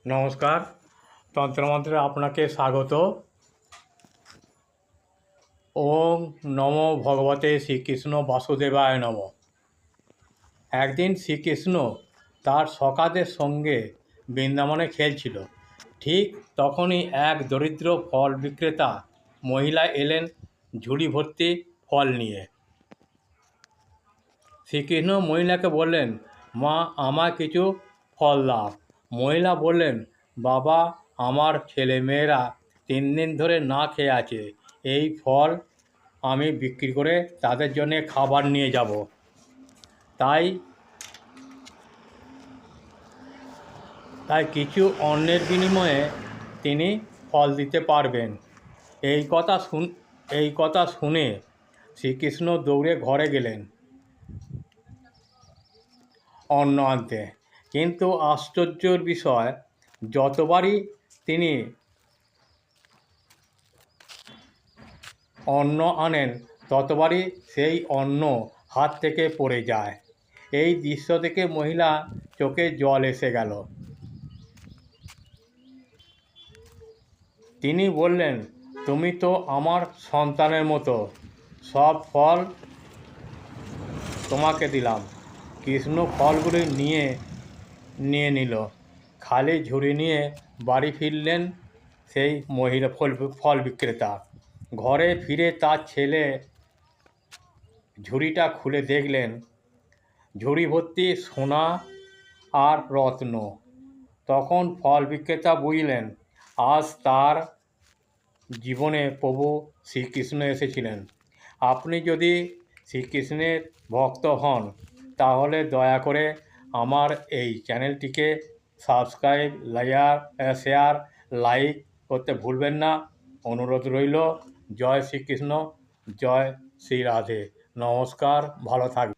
নমস্কার, তন্ত্রমন্ত্রে আপনাকে স্বাগত। ওম নমো ভগবতে শ্রীকৃষ্ণ বাসুদেবায় নম। একদিন শ্রীকৃষ্ণ তার সখাদের সঙ্গে বৃন্দাবনে খেলছিল। ঠিক তখনই এক দরিদ্র ফল বিক্রেতা মহিলা এলেন ঝুড়ি ভর্তি ফল নিয়ে। শ্রীকৃষ্ণ মহিলাকে বললেন, মা, আমার কিছু ফল দাও। মহিলা বললেন, বাবা, আমার ছেলে মেয়েরা 3 দিন ধরে না খেয়ে আছে। এই ফল আমি বিক্রি করে তাদের জন্য খাবার নিয়ে যাব। তাই কিছু অন্নের বিনিময়ে তিনি ফল দিতে পারবেন। এই কথা শুনে শ্রীকৃষ্ণ দৌড়ে ঘরে গেলেন অন্ন আনতে। কিন্তু আশ্চর্যের বিষয়, যতবারই তিনি অন্ন আনেন ততবারই সেই অন্ন হাত থেকে পড়ে যায়। এই দৃশ্য দেখে মহিলা চোখে জল এসে গেল। তিনি বললেন, তুমি তো আমার সন্তানের মতো, সব ফল তোমাকে দিলাম। কৃষ্ণ ফলগুলি নিয়ে নিল। খালি ঝুড়ি নিয়ে বাড়ি ফিরলেন সেই মহিলা ফল বিক্রেতা। ঘরে ফিরে তার ছেলে ঝুড়িটা খুলে দেখলেন ঝুড়ি ভর্তি সোনা আর রত্ন। তখন ফল বিক্রেতা বুঝলেন আজ তার জীবনে প্রভু শ্রীকৃষ্ণ এসেছিলেন। আপনি যদি শ্রীকৃষ্ণের ভক্ত হন তাহলে দয়া করে আমার এই চ্যানেলটিকে সাবস্ক্রাইব, শেয়ার, লাইক করতে ভুলবেন না। অনুরোধ রইল। জয় শ্রীকৃষ্ণ, জয় শ্রী রাধে। নমস্কার, ভালো থাকবেন।